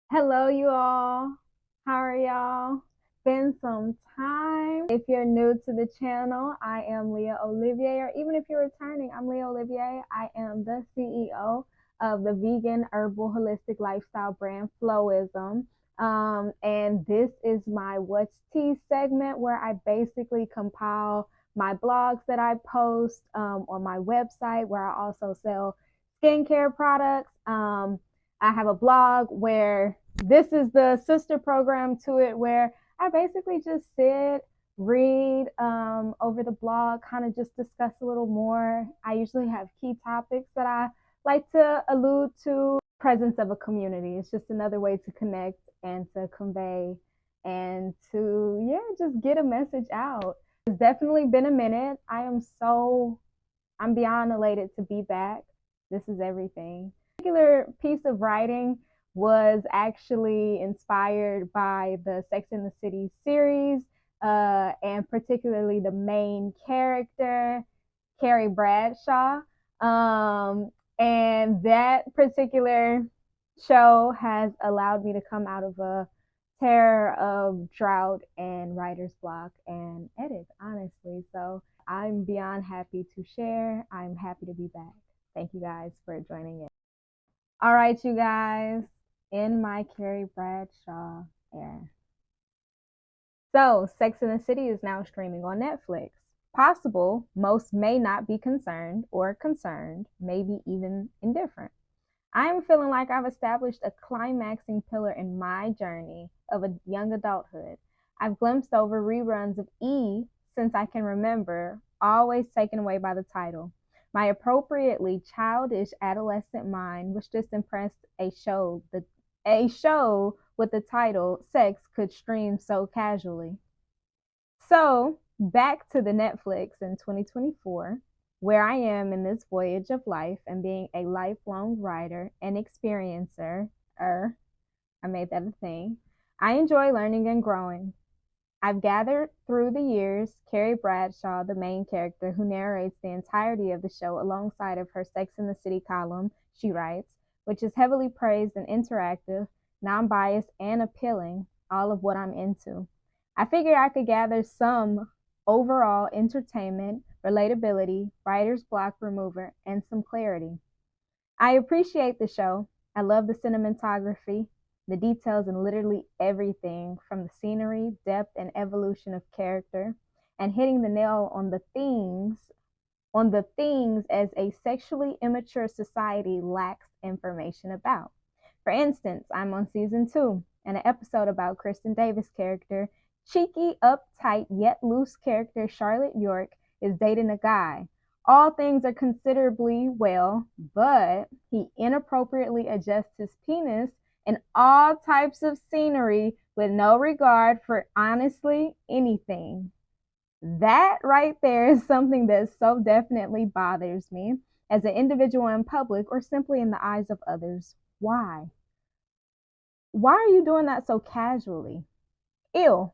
Hello, you all. How are y'all? Been some time. If you're new to the channel, I am Leah Olivier, or even if you're returning, I'm Leah Olivier. I am the CEO of the vegan herbal holistic lifestyle brand Flowism. And this is my What's Tea segment where I basically compile my blogs that I post on my website, where I also sell skincare products. I have a blog where this is the sister program to it, where I basically just sit, read over the blog, kind of just discuss a little more. I usually have key topics that I like to allude to. Presence of a community. It's just another way to connect and to convey and to, yeah, just get a message out. It's definitely been a minute. I'm beyond elated to be back. This is everything. Particular piece of writing was actually inspired by the Sex and the City series, and particularly the main character, Carrie Bradshaw. And that particular show has allowed me to come out of a terror of drought and writer's block and edit, honestly. So I'm beyond happy to share. I'm happy to be back. Thank you guys for joining in. All right, you guys, in my Carrie Bradshaw era. So, Sex and the City is now streaming on Netflix. Possible, most may not be concerned or concerned, maybe even indifferent. I am feeling like I've established a climaxing pillar in my journey of a young adulthood. I've glimpsed over reruns of E since I can remember, always taken away by the title. My appropriately childish adolescent mind was just impressed a show with the title Sex could stream so casually. So, back to the Netflix in 2024, where I am in this voyage of life and being a lifelong writer and experiencer. I made that a thing. I enjoy learning and growing. I've gathered through the years Carrie Bradshaw, the main character who narrates the entirety of the show alongside of her Sex and the City column, she writes, which is heavily praised and interactive, non-biased, and appealing, all of what I'm into. I figured I could gather some overall entertainment, relatability, writer's block remover, and some clarity. I appreciate the show. I love the cinematography, the details in literally everything from the scenery, depth, and evolution of character, and hitting the nail on the things as a sexually immature society lacks information about. For instance, I'm on season 2, and an episode about Kristen Davis' character, cheeky, uptight, yet loose character Charlotte York, is dating a guy. All things are considerably well, but he inappropriately adjusts his penis in all types of scenery with no regard for honestly anything. That right there is something that so definitely bothers me as an individual in public or simply in the eyes of others. Why? Why are you doing that so casually? Ew.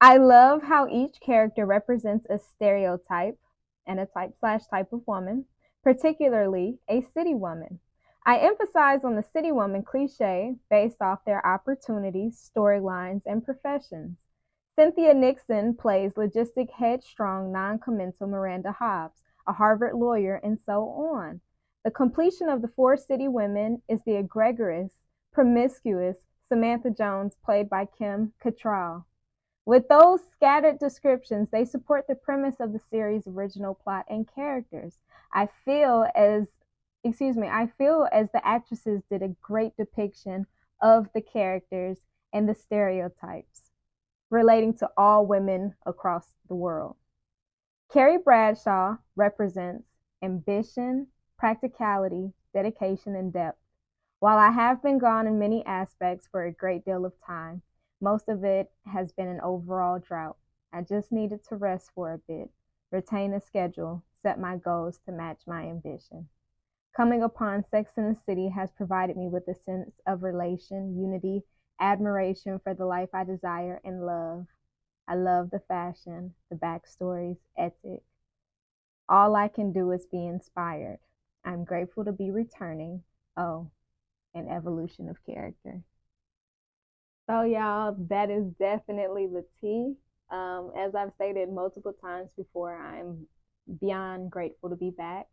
I love how each character represents a stereotype and a type/type of woman, particularly a city woman. I emphasize on the city woman cliche based off their opportunities, storylines, and professions. Cynthia Nixon plays logistic, headstrong, non-committal Miranda Hobbs, a Harvard lawyer, and so on. The completion of the 4 city women is the egregious, promiscuous Samantha Jones, played by Kim Cattrall. With those scattered descriptions, they support the premise of the series' original plot and characters. I feel as the actresses did a great depiction of the characters and the stereotypes relating to all women across the world. Carrie Bradshaw represents ambition, practicality, dedication, and depth. While I have been gone in many aspects for a great deal of time, most of it has been an overall drought. I just needed to rest for a bit, retain a schedule, set my goals to match my ambition. Coming upon Sex and the City has provided me with a sense of relation, unity, admiration for the life I desire, and love. I love the fashion, the backstories, ethic. All I can do is be inspired. I'm grateful to be returning. Oh, an evolution of character. So, y'all, that is definitely the tea. As I've stated multiple times before, I'm beyond grateful to be back.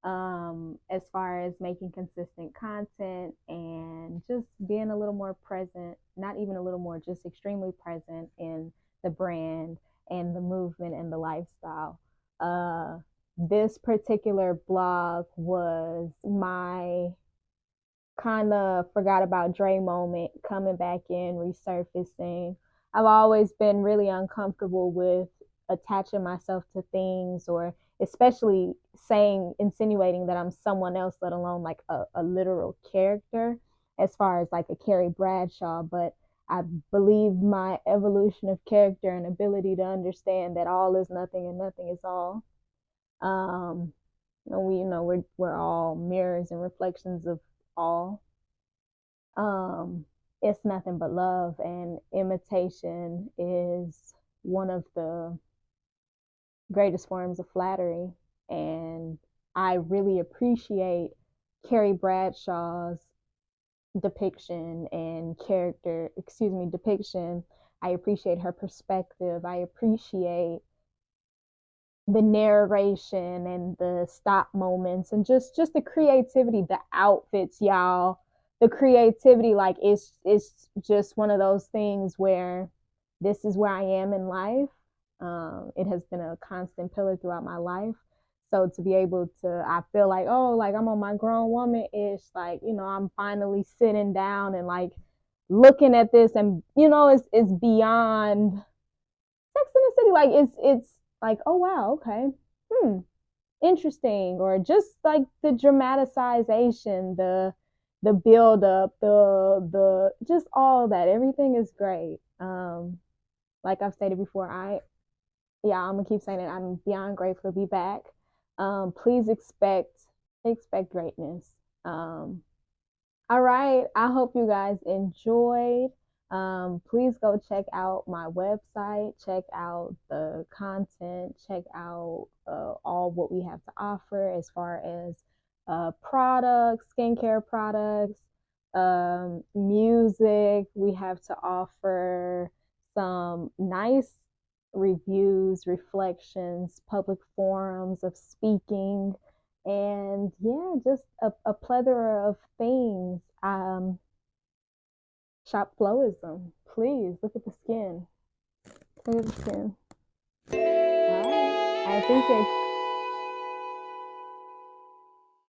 As far as making consistent content and just being a little more present, not even a little more, just extremely present in the brand and the movement and the lifestyle. This particular blog was my kind of forgot about Dre moment coming back in, resurfacing. I've always been really uncomfortable with attaching myself to things, or especially insinuating that I'm someone else, let alone like a literal character, as far as like a Carrie Bradshaw. But I believe my evolution of character and ability to understand that all is nothing and nothing is all. And we're all mirrors and reflections of all. It's nothing but love, and imitation is one of the greatest forms of flattery. And I really appreciate Carrie Bradshaw's depiction. I appreciate her perspective. I appreciate the narration and the stop moments and just the creativity, the outfits, y'all. The creativity, like it's just one of those things where this is where I am in life. It has been a constant pillar throughout my life. So to be able to, I feel like, oh, like I'm on my grown woman-ish, like, I'm finally sitting down and like looking at this, and it's beyond Sex in the City. Like it's like, oh wow, okay, interesting. Or just like the dramatization, the build up, the just all that, everything is great. Like I've stated before, I'm gonna keep saying it, I'm beyond grateful to be back. Please expect greatness. All right, I hope you guys enjoyed. Please go check out my website, check out the content, check out all what we have to offer as far as products, skincare products, music. We have to offer some nice reviews, reflections, public forums of speaking, and yeah, just a plethora of things. Shop Flowism. Please look at the skin. Look at the skin. All right. I appreciate